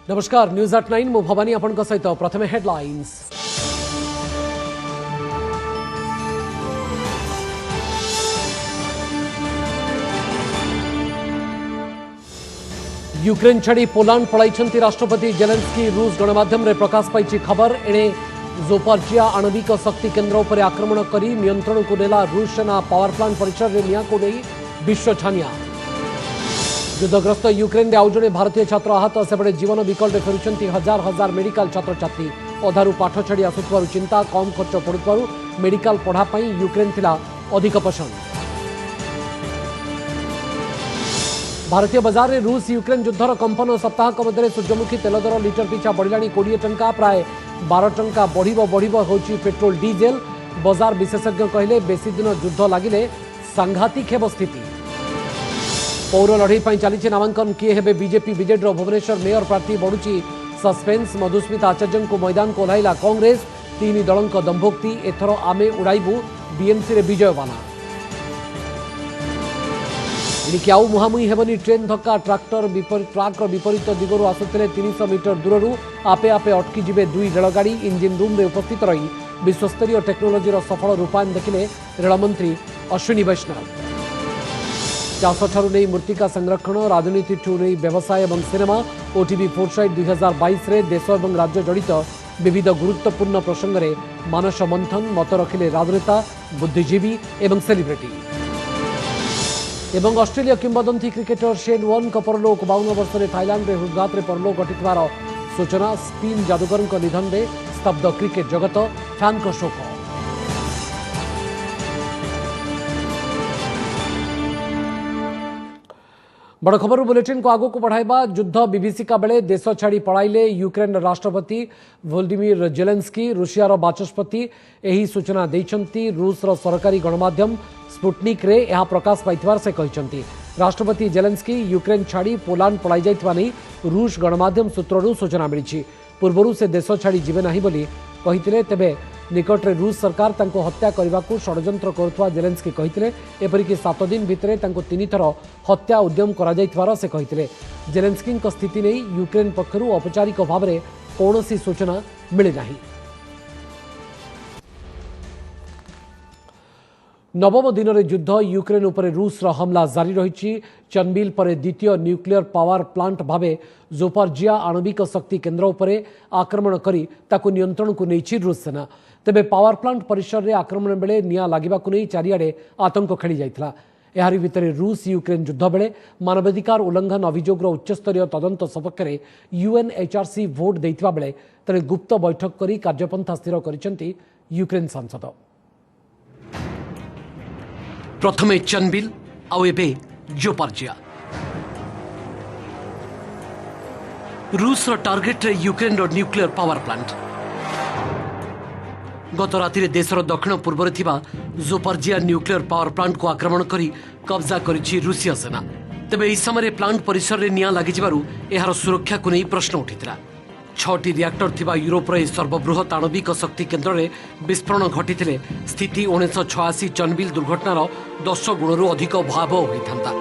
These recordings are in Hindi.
नमस्कार न्यूज एट 9 मु भवानी आपन सहित प्रथम हेडलाइंस। यूक्रेन छाड़ी पोलैंड पलाई राष्ट्रपति जेलेंस्की। रूस गणमाध्यम रे प्रकाश पाई खबर। एणे जोपार्जिया आणविक शक्ति केन्द्र उपर आक्रमण करी नियंत्रण को नेला रूस सेना। पावर प्लांट परिसर में निया को नहीं विश्व छानिया। युद्धग्रस्त यूक्रेन आउ जड़े भारतीय छात्र आहत। सेपटे जीवन विकल में फेरुंट हजार हजार मेडिकल छात्र छात्री। अधारू पाठ छाड़ी आसुवर चिंता कम खर्च पड़ुवर मेडिकल पढ़ाई यूक्रेन थिला अधिक पसंद। भारतीय बजार में रूस यूक्रेन युद्धर कंपन। सप्ताह मध्य सूर्यमुखी तेल दर लिटर पिछा बढ़ला 20 टंका प्राय 12 टंका बढ़ होची पेट्रोल डीजेल। बजार विशेषज्ञ कहले बेसी दिन युद्ध लगिले सांघातिक हेब स्थिति। पौर लड़ई चली नामांकन किए हेबे बीजेपी विजेडर भुवनेश्वर मेयर प्रार्थी बढ़ुची सस्पेंस। मधुस्मिता आचार्य को मैदान को ओह्लाइला कांग्रेस। 3 दलक दंभोक्ति एथर आमे उड़ाइबु बीएमसी रे विजय बाना। एणिकी आउ मुहांमुही हेबनी ट्रेन धक्का। ट्राक्टर विपरीत दिगरू आसुथिले 300 मीटर दूररू आपे आपे अटकी जिबे 2 रेलगाड़ी। इंजिन रूम रे उपस्थित रही विश्वस्तरीय टेक्नोलोजी सफल रूपायन देखिले रेलमंत्री अश्विनी वैष्णव। चाष ठारू नहीं मृत्तिका संरक्षण राजनीति ठू नहीं व्यवसाय और सिनेमा। ओटीवी फोरसाइट 2022 रे देश और राज्य जड़ित विविध गुरुत्वपूर्ण प्रसंग में मानस मंथन मत रखिले राजनेता बुद्धिजीवी और सेलिब्रिटी। एवं ऑस्ट्रेलिया किंवदंती क्रिकेटर शेन वॉर्न का परलोक। 52 वर्ष में थाईलैंड में हृदघात परलोक घटिवार सूचना। स्पिन जादूगर निधन में स्तब्ध क्रिकेट जगत। फैन का शोक। बड़ खबर बुलेटिन को आगो को बढ़ाइबा। युद्ध विभीषिका बेले देश छाड़ी पड़ाइले यूक्रेन राष्ट्रपति वोलोदिमीर जेलेंस्की। रूसियार बाचस्पति यही सूचना देइछंती। रूसर सरकारी गणमाध्यम स्पुटनिक रे यह प्रकाश पाइथिबार से कहिसंती। राष्ट्रपति जेलेंस्की यूक्रेन छाड़ी पोलैंड पड़ाई जाइथिबा नै रूस गणमाध्यम सूत्ररू सूचना मिली। पूर्वरु से देश छाड़ी जिबे नाही बोली कहिथिले। तेबे निकटरे रूस सरकार तांको हत्या करने को षड्यंत्र करुवा जेलेंस्की कहिथिले। एपरिक 7 दिन भितर तांको 3 थर हत्या उद्यम करा जाइथिबार से कहिथिले। जेलेंस्की स्थिति नहीं यूक्रेन पक्षरु औपचारिक भाव में कौनसी सूचना मिली नहीं। नवम दिन में युद्ध यूक्रेन उपर रूस हमला जारी रही। चर्नोबिल पर द्वितीय न्यूक्लियर पावर प्लांट भावे जोपार्जिया आणविक शक्ति केन्द्र उपर आक्रमण करी ताकु नियंत्रण को नहीं रूस सेना। तेबे पावर प्लांट परिसर में आक्रमण बेले नियां लागिबा को नहीं चारिआडे आतंक खेली जाइथिला। एहारि भितरे रूस यूक्रेन युद्ध बेले मानवाधिकार उल्लंघन अभियोगर उच्चस्तरीय तदंत सपक्ष में यूएनएचआरसी भोट देइथिबा बेले तरे गुप्त बैठक करी कार्यपंथा स्थिर करिसेंती यूक्रेन सांसद। प्रथमे चर्नोबिल आउ एबे जोपार्जिया। रूस टार्गेट रे यूक्रेन न्यूक्लियर पावर प्लांट। गत राति देशर दक्षिण पूर्व जोपार्जिया न्यूक्लियर पावर प्लांट को आक्रमण करी कब्जा करिछि रूसिया सेना। तेबे इस समय प्लांट परिसर में नियां लागिजिबारु एहार सुरक्षा को नहीं प्रश्न उठिथिला। 6टी रिएक्टर थिबा यूरोपर सर्वबृहत आणविक शक्ति केन्द्र में विस्फोरण घटी स्थिति 1986 चर्नोबिल दुर्घटनार 10 गुणरू अधिक भयावह होता।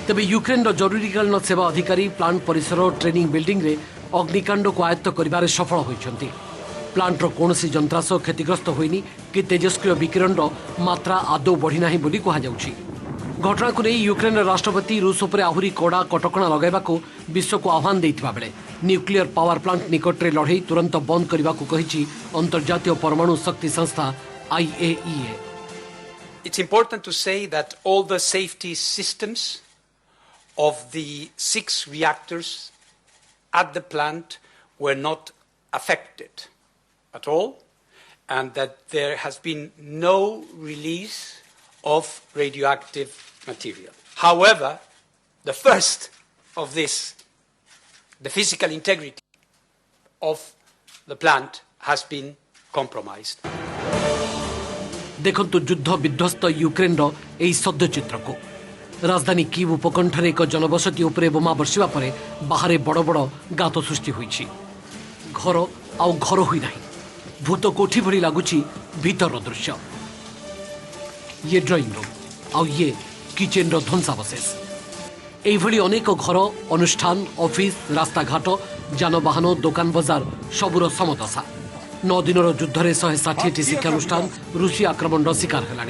तेबे यूक्रेन जरूरीकालीन सेवा अधिकारी प्लांट परिसर ट्रेनिंग बिल्डिंग रे अग्निकांड को आयत्त करिबारे सफल होइछंती। प्लांटर कौनसी जंत्रांश क्षतिग्रस्त होइनी कि तेजस्क्रिय विकिरण मात्रा आदौ बढ़ी नाही बोली कहा जाउछि। घटना को नहीं यूक्रेन राष्ट्रपति रूस उपर आहुरी कड़ा कटकणा लगाइबा को विश्व को आह्वान देइथिबा बेले न्यूक्लियर पावर प्लांट निकटरे लड़ई तुरंत बंद करने को कहिछि अंतर्जातीय परमाणु शक्ति संस्था IAEA। It's important to say that all the safety systems of the 6 reactors at the plant were not affected at all, and that there has been no release of radioactive material. However, the first of this, the physical integrity of the plant has been compromised. देखंतु युद्ध विध्वस्त यूक्रेन रो एई सद्य चित्र को। राजधानी कीव उपकंठर एक जनबसती उपरे बोमा बर्षिबा परे बाहरे बड़ बड़ गात सृष्टि होईछि। घर आउ घर होई नाही। भूत कोठी भरी लागुछि भीतर दृश्य। ये ड्रॉइंग रूम आउ ये किचेन रो ध्वंसावशेष एभली अनेक घर अनुष्ठान ऑफिस रास्ताघाट जानवाहन दोकान बजार सबुर समदशा 9 दिन युद्ध में 160 शिक्षानुष्ठान रूसी आक्रमण शिकार है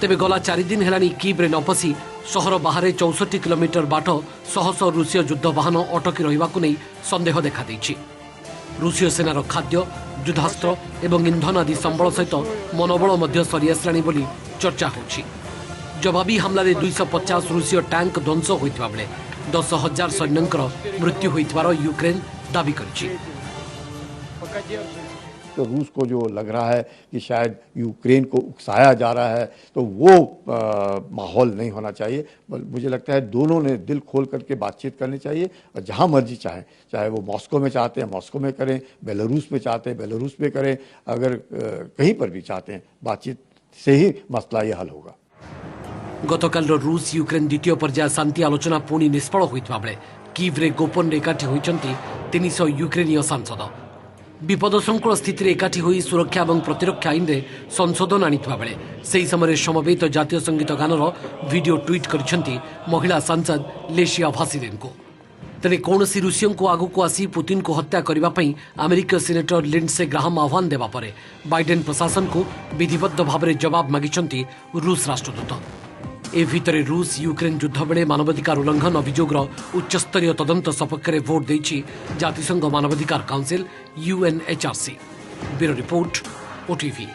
तेरे गला 4 दिन है कीव्रे न पशि सहर बाहर 64 किलोमीटर बाट शह शह रूसीय युद्ध वाहन अटकी रही सन्देह देखा रूसीय सेनार खाद्य युद्धास्त्र एवं इंधन आदि संबल सहित मनोबल सरी आसलाणी बोली चर्चा होछि जवाबी हमला 250 रूसीय टैंक ध्वंस होता बेले 10,000 सैन्यंकर मृत्यु होइतबार यूक्रेन दाबी करिछि। तो रूस को जो लग रहा है कि शायद यूक्रेन को उकसाया जा रहा है तो वो माहौल नहीं होना चाहिए। मुझे लगता है दोनों ने दिल खोल करके बातचीत करनी चाहिए और जहां मर्जी चाहे वो मॉस्को में चाहते हैं मॉस्को में करें, बेलारूस में चाहते हैं बेलारूस में करें, अगर कहीं पर भी चाहते हैं बातचीत से ही मसला ये हल होगा। गतकाल रूस यूक्रेन द्वितीय पर्याय शांति आलोचना पुणी निष्फल होता बेले कीव्रे गोपन एकाठी होती 300 यूक्रेनीय सांसद विपदसंकुल स्थित एकाठी होई सुरक्षा और प्रतिरक्षा आईन में संशोधन आनिथिबा बेले सेही समय समवेत जातीय संगीत गानर वीडियो ट्वीट करिसेंती महिला सांसद लेशिया भासिलेनको। तेरे कौनसी रूसियों को आगू आसी पुतिन को हत्या करने अमेरिकीय सीनेटर लिंडसे ग्राहम आह्वान देवा परे बाइडेन प्रशासन को विधिबद्ध भाव में जवाब मागिछंती रूस राष्ट्रदूत। ए भितरे रूस यूक्रेन युद्ध बेले मानवाधिकार उल्लंघन अभियोगर उच्चस्तरीय तदंत सपक्ष में भोट देछि जातिसंघ मानवाधिकार council UNHRC। Bureau report OTV.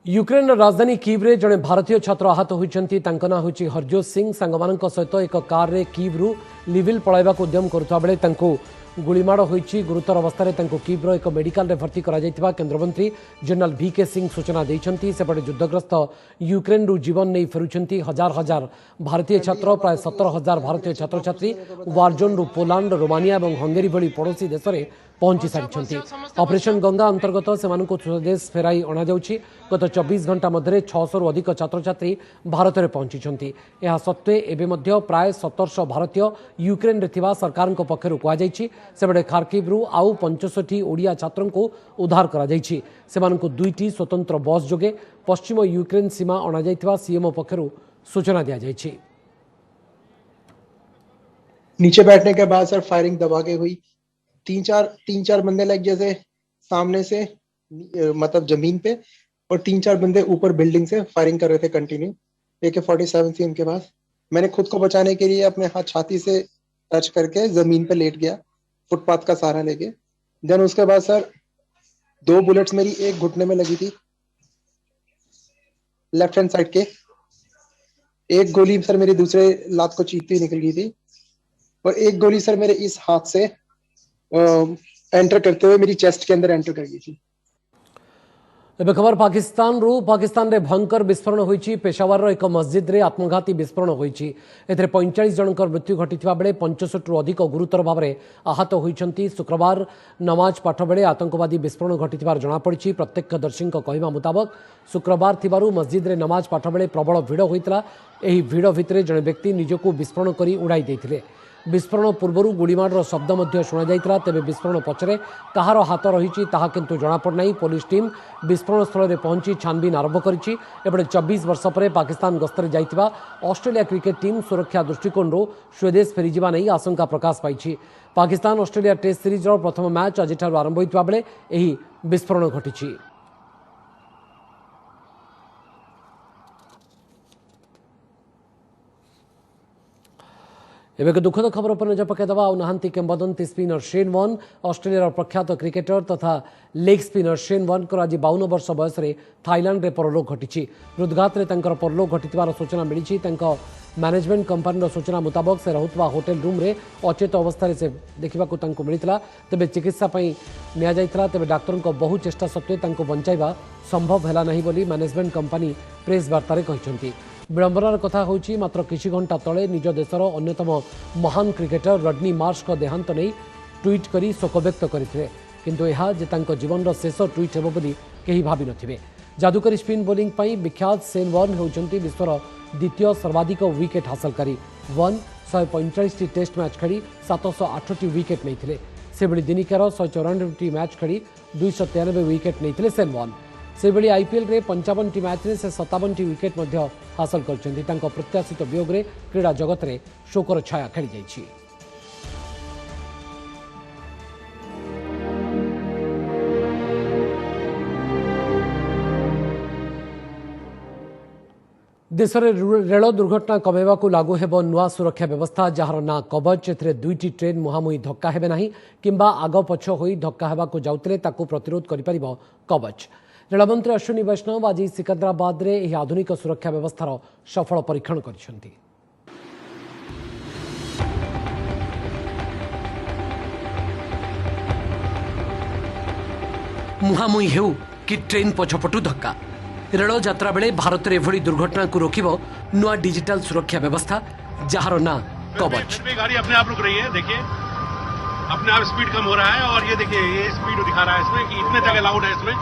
Ukraine राजधानी कीव्रे जड़े भारतीय छात्र आहत होइछंती तांको ना होछि हरजोत सिंह सांगमानक सहित एक कार रे कीव्रु लिविल पळाइबाक उद्यम करुवा बेले तांको गुलीमाड़ होइछि। गुरुतर अवस्था रे तांको कीव्र एक मेडिकल रे भर्ती करा जायतिबा केंद्रमंत्री जनरल VK सिंह सूचना दैछंती। सेपटे युद्धग्रस्त यूक्रेन रु जीवन नहीं फेरुछंती हजार हजार भारतीय छात्र प्राय 17,000 भारतीय छात्र छात्री वारजोन रु पोलैंड रोमानिया और हंगेरी भली पड़ोसी देश में पहुंची सारी। ऑपरेशन गंगा अंतर्गत सेमानंकु स्वदेश फेराई अणा जाउछि। गत 24 घंटा मध्य 600 रु अधिक छात्र छात्री भारत में पहुंची। यह सत्वे एबे मध्य प्राय 1700 भारतीय यूक्रेन रे थिबा सरकार पक्षरु कहा जायछि। सेबडे खार्किव्रु आउ 65 ओडिया छात्रों को उद्धार करा जायछि। सेमानंकु 2टी स्वतंत्र बस जोगे पश्चिम यूक्रेन सीमा अणा जायतिबा सीएमओ पक्षरु सूचना दिया जायछि। नीचे बैठने के बाद सर फायरिंग दबा के हुई। तीन चार बंदे लाइक जैसे सामने से मतलब जमीन पे और 3-4 बंदे ऊपर बिल्डिंग से फायरिंग कर रहे थे कंटिन्यू। AK-47 थी उनके पास। मैंने खुद को बचाने के लिए अपने हाथ छाती से टच करके जमीन पे लेट गया फुटपाथ का सहारा लेके। देन उसके बाद सर 2 बुलेट्स मेरी एक घुटने में लगी थी लेफ्ट हैंड साइड के, एक गोली सर मेरी दूसरे लात को चीरती हुई निकल गई थी और एक गोली सर मेरे इस हाथ से एंटर करते हुए मेरी चेस्ट के अंदर एंटर कर गई थी। एबे खबर पाकिस्तान रे भयंकर विस्फोरण होईची। पेशावर एक मस्जिद रे आत्मघाती विस्फोरण होईची। एथरे 45 जनकर मृत्यु घटिथिबा बेले 65 रु अधिक गुरुतर भाव में आहत होईचंती। शुक्रवार नमाज पाठ बेले आतंकवादी विस्फोरण घटिथिबार जणा पड़िची। प्रत्यक्षदर्शी कहवा मुताबक शुक्रवार थिबारु मस्जिद रे नमाज पाठ बेले प्रबल भिड़ होईतला। एही भिड़ भितरे जणे व्यक्ति निजको विस्फोरण करी उड़ाई देथिले। विस्फोरण पूर्व गुड़ीमाड़ शब्द शुणा जाइतला। तेबे विस्फोरण पछरे कहार हाथ रही किंतु जनापड़ना। पुलिस टीम विस्फोरण स्थल में पहुंची छानबीन आरंभ करिछि। एपटे 24 वर्ष पर पाकिस्तान गस्तर जाइतिबा ऑस्ट्रेलिया क्रिकेट टीम सुरक्षा दृष्टिकोण स्वदेश फेरीजिबा नहीं आशंका प्रकाश पाइछि। पाकिस्तान ऑस्ट्रेलिया टेस्ट सीरीज प्रथम मैच आज आरंभ होइतबा बेले एही विस्फोरण घटिछि। एवं एक दुखद खबर पर नजर पकईदवा नहांती किंबदंती स्पिनर शेन वॉर्न ऑस्ट्रेलिया प्रख्यात क्रिकेटर तथा लेग स्पिनर शेन वॉर्न को आज 52 वर्ष बयस थाईलैंड में परलोक घटी। हृदघात परलोक घटिवार सूचना मिली। मैनेजमेंट कंपनी सूचना मुताबक से रहुवा होटेल रूम रे अचेत अवस्था से देखा मिलता। तेज चिकित्सा तेज डाक्तर बहु चेष्टा सत्वे बंचाइबा संभव है नहीं बोली मैनेजमेंट कंपनी प्रेस वार्ता कहते। विड़ंबनार कथा होची मात्र किछि घंटा तले निज देशर अन्यतम महान क्रिकेटर रडनी मार्श का देहांत नहीं ट्वीट करी शोक व्यक्त करथिले। किंतु यह जे तांको जीवन शेष ट्वीट हेबो बोली केही भाबी नथिबे। जादुकरी स्पिन बोलिंग पई विख्यात शेन वॉर्न होउचंती विश्वर द्वितीय सर्वाधिक विकेट हासिलकारी। वॉर्न 145 टेस्ट मैच खेली 708 विकेट नहीं। से दिनिकार 194 मैच खेली 293 विकेट नहीं शेन वॉर्न। सेभଳି आईपीएल रे 55 मैच रे से 57 विकेट मध्य हासिल करछन्ती। तांको प्रत्याशित वियोग रे क्रीडा जगत रे शोकर छाया खेली जाइछि। देश में रेल दुर्घटना कमेवा लागू हेब नुआ सुरक्षा व्यवस्था जार ना कवच। एथिरे दुईटी ट्रेन मुहांमुही धक्का हेबे नाही किंबा आग पछ होई धक्का हेबाकु जाउतले ताकु प्रतिरोध करि परिबो कवच। रेलमंत्री अश्विनी वैष्णव आज सिकंदराबाद रे एही आधुनिक सुरक्षा व्यवस्थार सफल परीक्षण करिसेंती। मुहांमुही हेउ कि ट्रेन पछपटु धक्का, रेल यात्रा बेले भारत में एभली दुर्घटना को रोकिब नुआ डिजिटल सुरक्षा व्यवस्था जार ना कवच। गाड़ी अपने आप रुक रही है, देखिए अपने आप स्पीड कम हो रहा है और ये देखिए ये स्पीड दिखा रहा है इसमें कि इतने जगह लाउड है इसमें।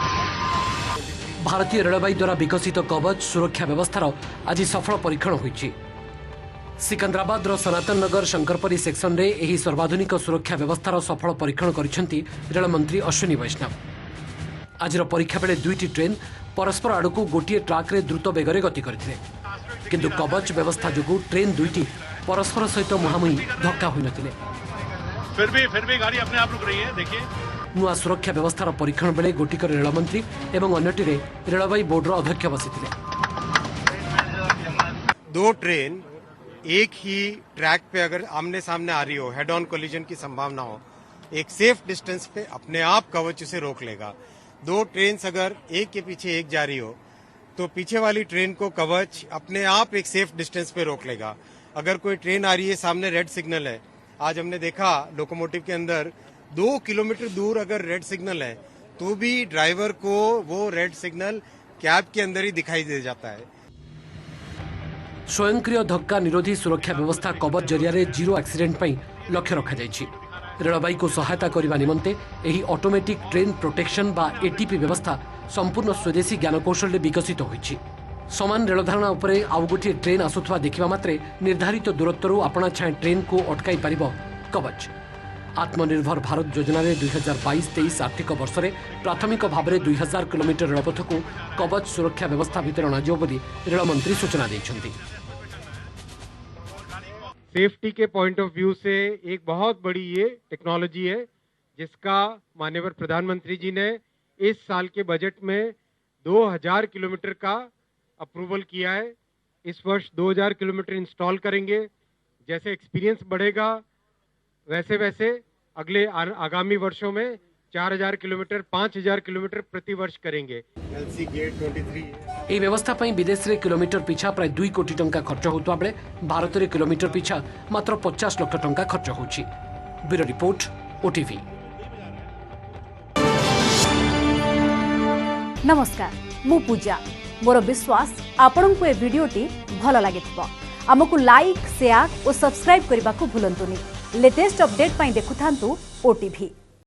भारतीय रेलवे द्वारा विकसित कवच सुरक्षा व्यवस्थार आज सफल परीक्षण होइछि। सिकंदराबाद सनातन नगर शंकरपरी सेक्शन रे एही सर्वाधुनिक सुरक्षा व्यवस्थार सफल परीक्षण करिसेंती रेलमंत्री अश्विनी वैष्णव। आजर परीक्षा बेले दुईटी ट्रेन परस्पर आड़कू गोटे ट्राक रे द्रुत बेगरे गति करथिले, किंतु कवच व्यवस्था जोगु ट्रेन दुईटी परस्पर सहित मुहांमुही धक्का होई नथिले। फिर भी गाड़ी अपने आप रुक रही है, देखिए। नुआ सुरक्षा व्यवस्थार परीक्षण बेले गोटिकर रेलमंत्री एवं अन्यटिरे रेलवे बोर्डर अध्यक्ष बसिथिले। दो ट्रेन एक ही ट्रैक पे अगर आमने सामने आ रही हो, हेड ऑन कोलिजन की संभावना हो, एक सेफ डिस्टेंस पे अपने आप कवच उसे रोक लेगा। दो ट्रेन अगर एक के पीछे एक जा रही हो तो पीछे वाली ट्रेन को कवच अपने आप एक सेफ डिस्टेंस पे रोक लेगा। अगर कोई ट्रेन आ रही है, सामने रेड सिग्नल है, आज हमने देखा लोकोमोटिव के अंदर 2 किलोमीटर दूर अगर रेड सिग्नल है तो भी ड्राइवर को वो रेड सिग्नल कैब के अंदर ही दिखाई दे जाता है। स्वयंक्रिय धक्का निरोधी सुरक्षा व्यवस्था कवच जरिया जीरो एक्सीडेंट पई लक्ष्य रखा जाइछि। रेलवे को सहायता करने निमंते एही ऑटोमेटिक ट्रेन प्रोटेक्शन बा एटीपी व्यवस्था संपूर्ण स्वदेशी ज्ञानकौशल विकसित होइछि। समान रेल धारणा उपरे आउ गोटे ट्रेन आसुथवा देखिबा मात्रे निर्धारित दूरत्वरू आपणा छाए ट्रेन को अटकाई पारिबो कवच। आत्मनिर्भर भारत योजना रे 2022-23 आर्थिक वर्ष रे प्राथमिक भाव में 2000 किलोमीटर रेलपथ को कवच सुरक्षा व्यवस्था भितर अणाजियो बोली रेलमंत्री सूचना दैछन्ति। सेफ्टी के पॉइंट ऑफ व्यू से एक बहुत बड़ी ये टेक्नोलॉजी है जिसका माननीय प्रधानमंत्री जी ने इस साल के बजट में 2000 किलोमीटर का अप्रूवल किया है। इस वर्ष 2000 किलोमीटर इंस्टॉल करेंगे। जैसे एक्सपीरियंस बढ़ेगा वैसे वैसे अगले आगामी वर्षों में 4000 किलोमीटर 5000 किलोमीटर प्रति वर्ष करेंगे। एलसी गेट 23 এই ব্যবস্থা পাই বিদেশ রে কিলোমিটার পিছা প্রায় 2 কোটি টঙ্কা খরচ होतवा बेले भारत रे किलोमीटर पिछा मात्र 50 लाख टंका खर्च होछि। Bureau report OTV. नमस्कार, मु पूजा। मोर विश्वास आपन को ए वीडियोटी भल लागिथिबो। हमकु लाइक, शेयर और सब्सक्राइब करबा को भूलंतुनी। लेटेस्ट अपडेट पाई देखुथांतु ओटीवी।